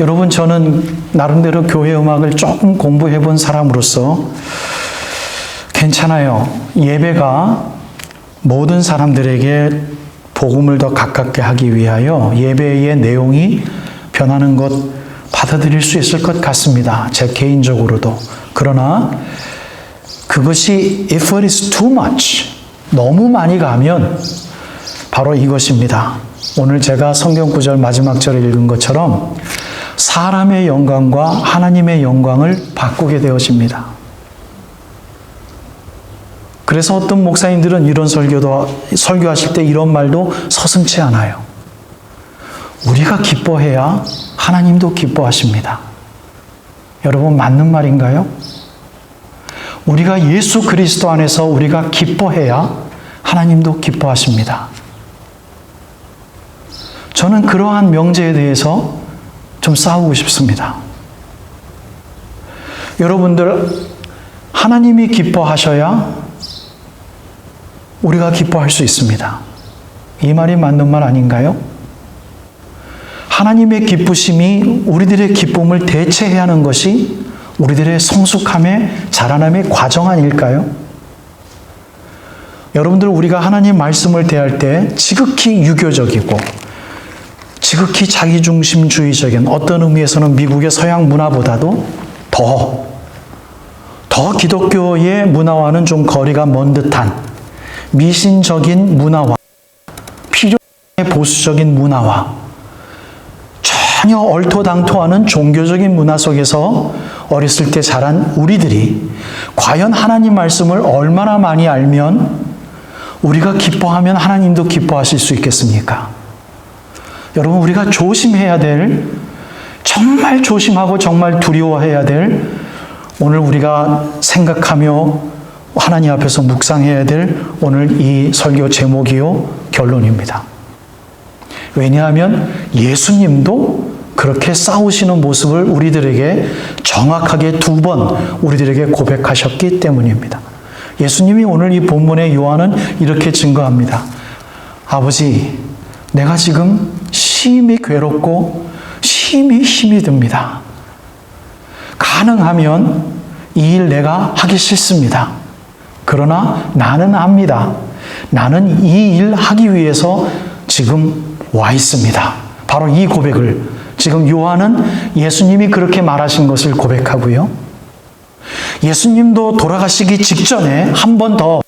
여러분, 저는 나름대로 교회 음악을 조금 공부해 본 사람으로서 괜찮아요. 예배가 모든 사람들에게 복음을 더 가깝게 하기 위하여 예배의 내용이 변하는 것 받아들일 수 있을 것 같습니다. 제 개인적으로도. 그러나 그것이 if it is too much, 너무 많이 가면 바로 이것입니다. 오늘 제가 성경 구절 마지막 절에 읽은 것처럼 사람의 영광과 하나님의 영광을 바꾸게 되어집니다. 그래서 어떤 목사님들은 이런 설교하실 때 이런 말도 서슴지 않아요. 우리가 기뻐해야 하나님도 기뻐하십니다. 여러분, 맞는 말인가요? 우리가 예수 그리스도 안에서 우리가 기뻐해야 하나님도 기뻐하십니다. 저는 그러한 명제에 대해서 좀 싸우고 싶습니다. 여러분들, 하나님이 기뻐하셔야 우리가 기뻐할 수 있습니다. 이 말이 맞는 말 아닌가요? 하나님의 기쁘심이 우리들의 기쁨을 대체해야 하는 것이 우리들의 성숙함의 자라남의 과정 아닐까요? 여러분들, 우리가 하나님 말씀을 대할 때 지극히 유교적이고 지극히 자기중심주의적인, 어떤 의미에서는 미국의 서양 문화보다도 더 기독교의 문화와는 좀 거리가 먼 듯한 미신적인 문화와 필요의 보수적인 문화와 전혀 얼토당토하는 종교적인 문화 속에서 어렸을 때 자란 우리들이 과연 하나님 말씀을 얼마나 많이 알면 우리가 기뻐하면 하나님도 기뻐하실 수 있겠습니까? 여러분, 우리가 조심해야 될, 정말 조심하고 정말 두려워해야 될, 오늘 우리가 생각하며 하나님 앞에서 묵상해야 될 오늘 이 설교 제목이요 결론입니다. 왜냐하면 예수님도 그렇게 싸우시는 모습을 우리들에게 정확하게 2번 우리들에게 고백하셨기 때문입니다. 예수님이 오늘 이 본문의 요한은 이렇게 증거합니다. 아버지, 내가 지금 심히 괴롭고 심히 힘이 듭니다. 가능하면 이 일 내가 하기 싫습니다. 그러나 나는 압니다. 나는 이 일 하기 위해서 지금 와 있습니다. 바로 이 고백을 지금 요한은 예수님이 그렇게 말하신 것을 고백하고요. 예수님도 돌아가시기 직전에 한 번 더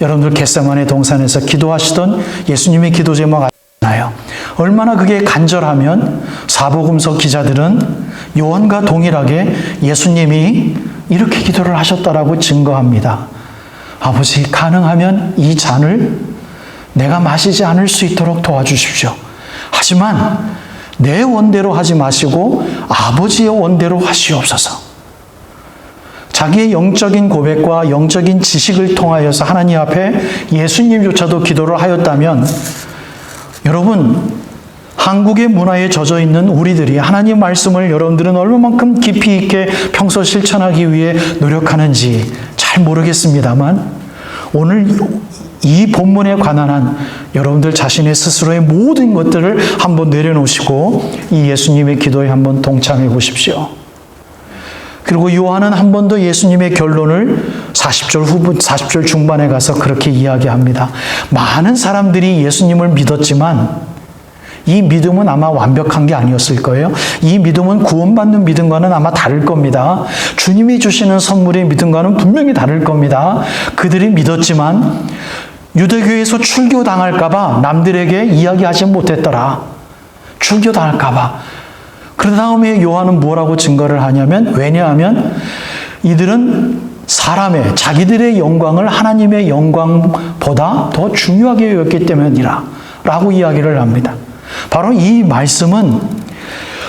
여러분들 겟세마네 동산에서 기도하시던 예수님의 기도 제목 아시나요? 얼마나 그게 간절하면 사복음서 기자들은 요한과 동일하게 예수님이 이렇게 기도를 하셨다라고 증거합니다. 아버지, 가능하면 이 잔을 내가 마시지 않을 수 있도록 도와주십시오. 하지만 내 원대로 하지 마시고 아버지의 원대로 하시옵소서. 자기의 영적인 고백과 영적인 지식을 통하여서 하나님 앞에 예수님조차도 기도를 하였다면, 여러분, 한국의 문화에 젖어 있는 우리들이 하나님 말씀을 여러분들은 얼마만큼 깊이 있게 평소 실천하기 위해 노력하는지 잘 모르겠습니다만, 오늘 이 본문에 관한 한 여러분들 자신의 스스로의 모든 것들을 한번 내려놓으시고 이 예수님의 기도에 한번 동참해 보십시오. 그리고 요한은 한 번 더 예수님의 결론을 40절 중반에 가서 그렇게 이야기합니다. 많은 사람들이 예수님을 믿었지만 이 믿음은 아마 완벽한 게 아니었을 거예요. 이 믿음은 구원받는 믿음과는 아마 다를 겁니다. 주님이 주시는 선물의 믿음과는 분명히 다를 겁니다. 그들이 믿었지만 유대교에서 출교당할까 봐 남들에게 이야기하지 못했더라. 출교당할까 봐. 그 다음에 요한은 뭐라고 증거를 하냐면, 왜냐하면 이들은 사람의, 자기들의 영광을 하나님의 영광보다 더 중요하게 여겼기 때문이라 라고 이야기를 합니다. 바로 이 말씀은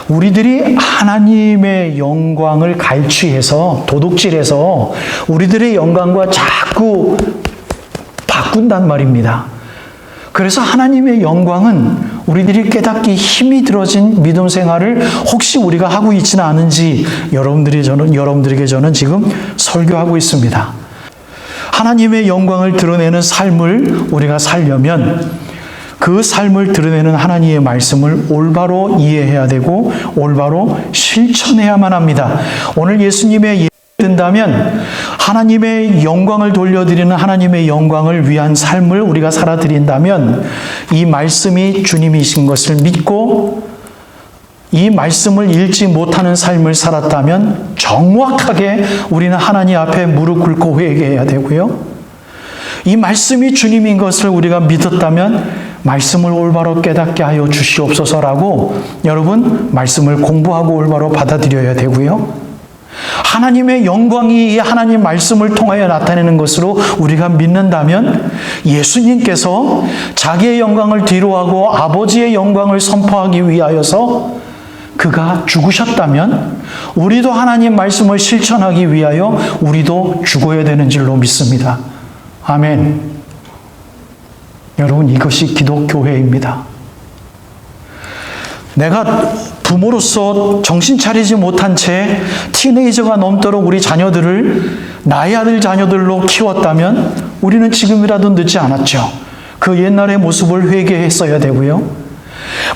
우리들이 하나님의 영광을 갈취해서 도둑질해서 우리들의 영광과 자꾸 바꾼단 말입니다. 그래서 하나님의 영광은 우리들이 깨닫기 힘이 들어진 믿음 생활을 혹시 우리가 하고 있지는 않은지 여러분들에게 저는 지금 설교하고 있습니다. 하나님의 영광을 드러내는 삶을 우리가 살려면 그 삶을 드러내는 하나님의 말씀을 올바로 이해해야 되고 올바로 실천해야만 합니다. 오늘 예수님의 예를 든다면 하나님의 영광을 돌려드리는 하나님의 영광을 위한 삶을 우리가 살아드린다면 이 말씀이 주님이신 것을 믿고 이 말씀을 읽지 못하는 삶을 살았다면 정확하게 우리는 하나님 앞에 무릎 꿇고 회개해야 되고요. 이 말씀이 주님인 것을 우리가 믿었다면 말씀을 올바로 깨닫게 하여 주시옵소서라고 여러분 말씀을 공부하고 올바로 받아들여야 되고요. 하나님의 영광이 이 하나님 말씀을 통하여 나타내는 것으로 우리가 믿는다면 예수님께서 자기의 영광을 뒤로하고 아버지의 영광을 선포하기 위하여서 그가 죽으셨다면 우리도 하나님 말씀을 실천하기 위하여 우리도 죽어야 되는 줄로 믿습니다. 아멘. 여러분, 이것이 기독교회입니다. 내가 부모로서 정신 차리지 못한 채 티네이저가 넘도록 우리 자녀들을 나의 아들 자녀들로 키웠다면 우리는 지금이라도 늦지 않았죠. 그 옛날의 모습을 회개했어야 되고요.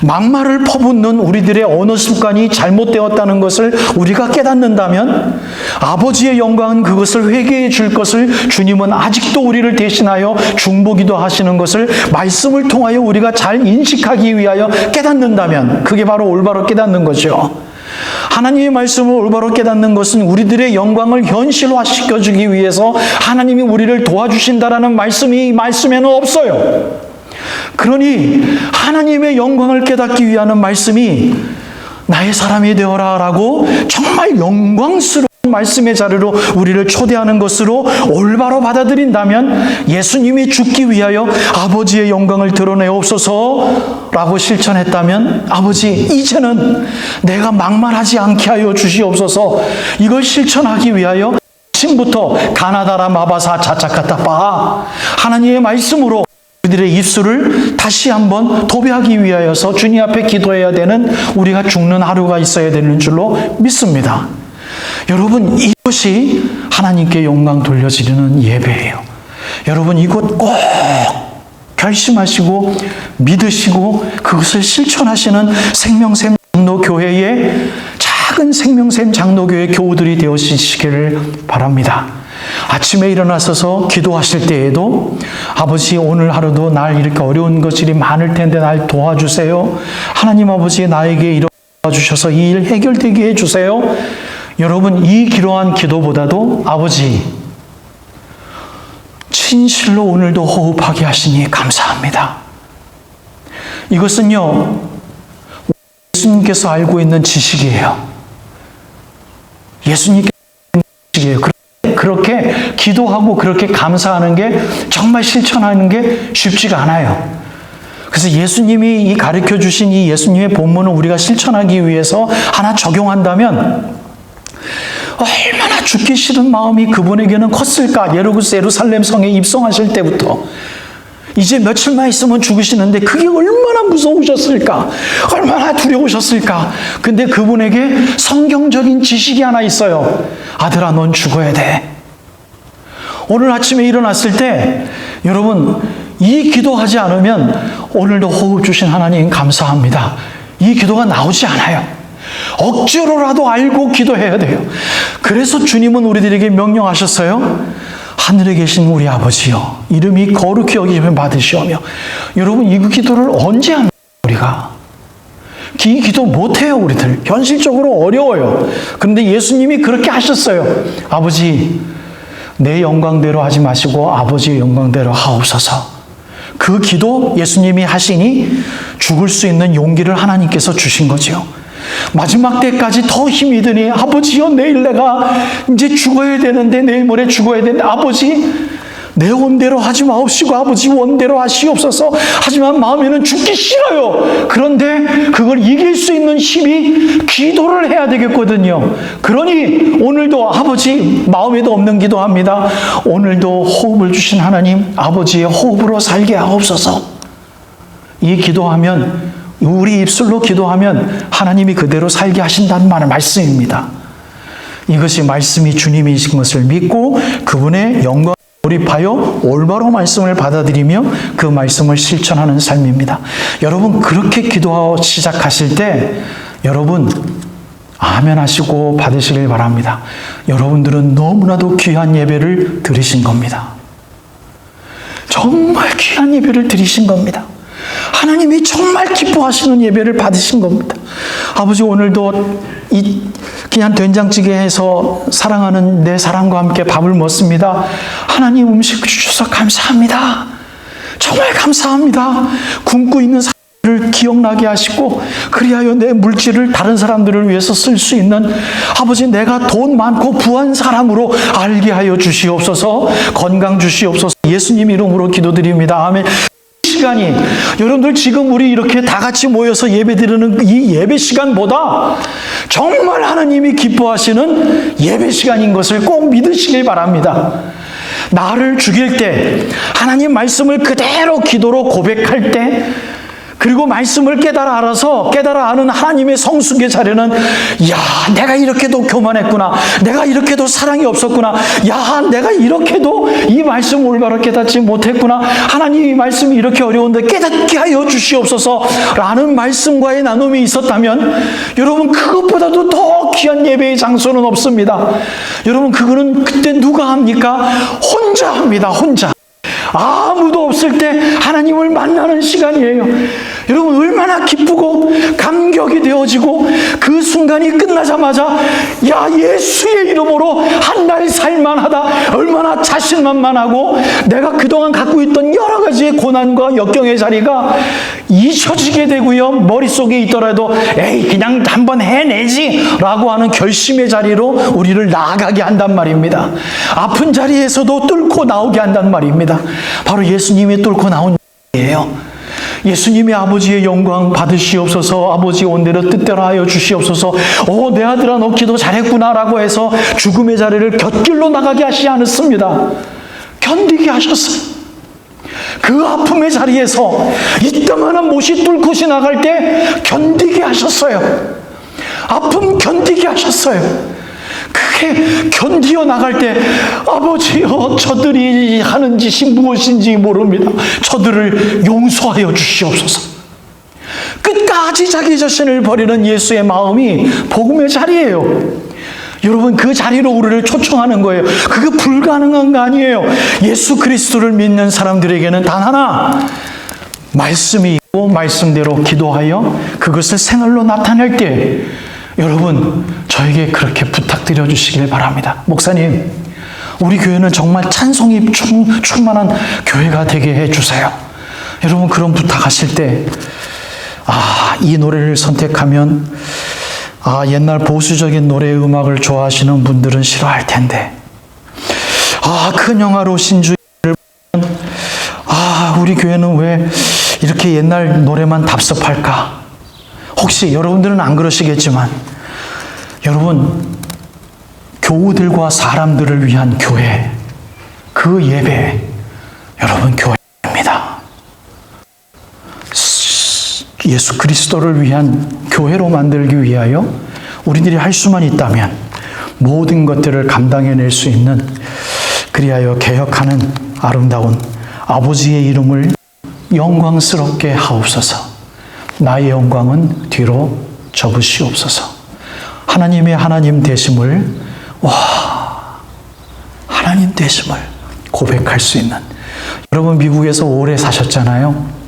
막말을 퍼붓는 우리들의 언어 습관이 잘못되었다는 것을 우리가 깨닫는다면 아버지의 영광은 그것을 회개해 줄 것을 주님은 아직도 우리를 대신하여 중보기도 하시는 것을 말씀을 통하여 우리가 잘 인식하기 위하여 깨닫는다면 그게 바로 올바로 깨닫는 거죠. 하나님의 말씀을 올바로 깨닫는 것은 우리들의 영광을 현실화시켜주기 위해서 하나님이 우리를 도와주신다라는 말씀이 이 말씀에는 없어요. 그러니 하나님의 영광을 깨닫기 위한 말씀이 나의 사람이 되어라 라고 정말 영광스러운 말씀의 자리로 우리를 초대하는 것으로 올바로 받아들인다면 예수님이 죽기 위하여 아버지의 영광을 드러내옵소서 라고 실천했다면 아버지 이제는 내가 막말하지 않게 하여 주시옵소서. 이걸 실천하기 위하여 아침부터 가나다라 마바사 자차카타파 하나님의 말씀으로 우리들의 입술을 다시 한번 도배하기 위하여서 주님 앞에 기도해야 되는 우리가 죽는 하루가 있어야 되는 줄로 믿습니다. 여러분, 이것이 하나님께 영광 돌려드리는 예배예요. 여러분, 이것 꼭 결심하시고 믿으시고 그것을 실천하시는 생명샘 장로교회의 작은 생명샘 장로교회 교우들이 되어주시기를 바랍니다. 아침에 일어나셔서 기도하실 때에도 아버지 오늘 하루도 날 이렇게 어려운 것들이 많을 텐데 날 도와주세요. 하나님 아버지 나에게 이런 도와주셔서 이 일 해결되게 해주세요. 여러분, 이 기도한 기도보다도 아버지 진실로 오늘도 호흡하게 하시니 감사합니다. 이것은요 예수님께서 알고 있는 지식이에요. 예수님께서 알고 있는 지식이에요. 그렇게 기도하고 그렇게 감사하는 게 정말 실천하는 게 쉽지가 않아요. 그래서 예수님이 이 가르쳐 주신 이 예수님의 본문을 우리가 실천하기 위해서 하나 적용한다면 얼마나 죽기 싫은 마음이 그분에게는 컸을까. 예루살렘 성에 입성하실 때부터 이제 며칠만 있으면 죽으시는데 그게 얼마나 무서우셨을까, 얼마나 두려우셨을까. 근데 그분에게 성경적인 지식이 하나 있어요. 아들아, 넌 죽어야 돼. 오늘 아침에 일어났을 때 여러분 이 기도하지 않으면 오늘도 호흡 주신 하나님 감사합니다. 이 기도가 나오지 않아요. 억지로라도 알고 기도해야 돼요. 그래서 주님은 우리들에게 명령하셨어요. 하늘에 계신 우리 아버지여, 이름이 거룩히 여기심을 받으시오며. 여러분, 이 기도를 언제 합니까? 우리가 이 기도 못해요. 우리들 현실적으로 어려워요. 그런데 예수님이 그렇게 하셨어요. 아버지, 내 영광대로 하지 마시고 아버지의 영광대로 하옵소서. 그 기도 예수님이 하시니 죽을 수 있는 용기를 하나님께서 주신 거죠. 마지막 때까지 더 힘이 드니 아버지여, 내일 내가 이제 죽어야 되는데, 내일 모레 죽어야 되는데 아버지 내 원대로 하지 마옵시고 아버지 원대로 하시옵소서. 하지만 마음에는 죽기 싫어요. 그런데 그걸 이길 수 있는 힘이 기도를 해야 되겠거든요. 그러니 오늘도 아버지 마음에도 없는 기도합니다. 오늘도 호흡을 주신 하나님 아버지의 호흡으로 살게 하옵소서. 이 기도하면, 우리 입술로 기도하면 하나님이 그대로 살게 하신다는 말씀입니다. 이것이 말씀이 주님이신 것을 믿고 그분의 영광 몰입하여 올바로 말씀을 받아들이며 그 말씀을 실천하는 삶입니다. 여러분 그렇게 기도 시작하실 때 여러분 아멘 하시고 받으시길 바랍니다. 여러분들은 너무나도 귀한 예배를 드리신 겁니다. 정말 귀한 예배를 드리신 겁니다. 하나님이 정말 기뻐하시는 예배를 받으신 겁니다. 아버지 오늘도 그냥 된장찌개 해서 사랑하는 내 사랑과 함께 밥을 먹습니다. 하나님 음식 주셔서 감사합니다. 정말 감사합니다. 굶고 있는 사람들을 기억나게 하시고 그리하여 내 물질을 다른 사람들을 위해서 쓸 수 있는 아버지 내가 돈 많고 부한 사람으로 알게 하여 주시옵소서. 건강 주시옵소서. 예수님 이름으로 기도드립니다. 아멘. 시간이 여러분들 지금 우리 이렇게 다 같이 모여서 예배드리는 이 예배 시간보다 정말 하나님이 기뻐하시는 예배 시간인 것을 꼭 믿으시길 바랍니다. 나를 죽일 때 하나님 말씀을 그대로 기도로 고백할 때 그리고 말씀을 깨달아 아는 하나님의 성숙의 자리는 야 내가 이렇게도 교만했구나. 내가 이렇게도 사랑이 없었구나. 야 내가 이렇게도 이 말씀을 올바로 깨닫지 못했구나. 하나님 이 말씀이 이렇게 어려운데 깨닫게 하여 주시옵소서 라는 말씀과의 나눔이 있었다면 여러분 그것보다도 더 귀한 예배의 장소는 없습니다. 여러분 그거는 그때 누가 합니까? 혼자 합니다. 혼자. 아무도 없을 때 하나님을 만나는 시간이에요. 여러분 얼마나 기쁘고 감격이 되어지고 그 순간이 끝나자마자 야 예수의 이름으로 한 날 살만하다 얼마나 자신만만하고 내가 그동안 갖고 있던 여러 가지의 고난과 역경의 자리가 잊혀지게 되고요. 머릿속에 있더라도 에이 그냥 한번 해내지 라고 하는 결심의 자리로 우리를 나아가게 한단 말입니다. 아픈 자리에서도 뚫고 나오게 한단 말입니다. 바로 예수님이 뚫고 나온 자리예요. 예수님이 아버지의 영광 받으시옵소서. 아버지 온대로 뜻대로 하여 주시옵소서. 내 아들아 너 기도 잘했구나 라고 해서 죽음의 자리를 곁길로 나가게 하시지 않았습니다. 견디게 하셨어요. 그 아픔의 자리에서 이따만한 못이 뚫고 지나갈 때 견디게 하셨어요. 아픔 견디게 하셨어요. 그게 견디어 나갈 때 아버지여 저들이 하는 짓이 무엇인지 모릅니다. 저들을 용서하여 주시옵소서. 끝까지 자기 자신을 버리는 예수의 마음이 복음의 자리예요. 여러분 그 자리로 우리를 초청하는 거예요. 그게 불가능한 거 아니에요. 예수 그리스도를 믿는 사람들에게는 단 하나 말씀이 있고 말씀대로 기도하여 그것을 생활로 나타낼 때 여러분 저에게 그렇게 부탁드려 주시길 바랍니다. 목사님 우리 교회는 정말 찬송이 충만한 교회가 되게 해주세요. 여러분 그런 부탁하실 때 이 노래를 선택하면 옛날 보수적인 노래 음악을 좋아하시는 분들은 싫어할 텐데 큰 영화로신 주를 우리 교회는 왜 이렇게 옛날 노래만 답습할까? 혹시 여러분들은 안 그러시겠지만 여러분 교우들과 사람들을 위한 교회 그 예배 여러분 교회입니다. 예수 그리스도를 위한 교회로 만들기 위하여 우리들이 할 수만 있다면 모든 것들을 감당해낼 수 있는 그리하여 개혁하는 아름다운 아버지의 이름을 영광스럽게 하옵소서. 나의 영광은 뒤로 접으시옵소서. 하나님의 하나님 되심을 하나님 되심을 고백할 수 있는 여러분 미국에서 오래 사셨잖아요.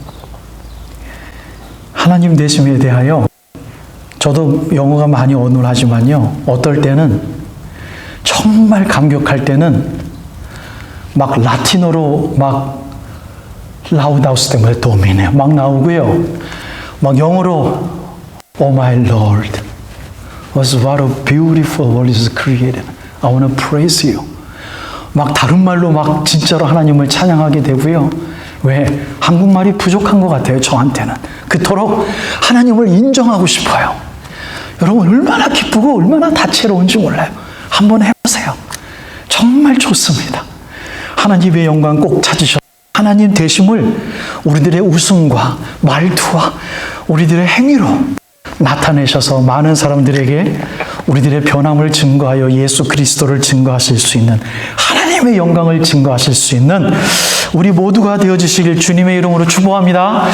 하나님 되심에 대하여 저도 영어가 많이 어눌하지만요. 어떨 때는 정말 감격할 때는 막 라틴어로 막 라우다우스 때문에 도미네 막 나오고요. 막 영어로 Oh my Lord, what a beautiful world is created. I want to praise you. 막 다른 말로 막 진짜로 하나님을 찬양하게 되고요. 왜? 한국말이 부족한 것 같아요. 저한테는. 그토록 하나님을 인정하고 싶어요. 여러분 얼마나 기쁘고 얼마나 다채로운지 몰라요. 한번 해보세요. 정말 좋습니다. 하나님의 영광 꼭 찾으셔서 하나님 되심을 우리들의 웃음과 말투와 우리들의 행위로 나타내셔서 많은 사람들에게 우리들의 변함을 증거하여 예수 그리스도를 증거하실 수 있는 하나님 하나님의 영광을 증거하실 수 있는 우리 모두가 되어주시길 주님의 이름으로 축복합니다.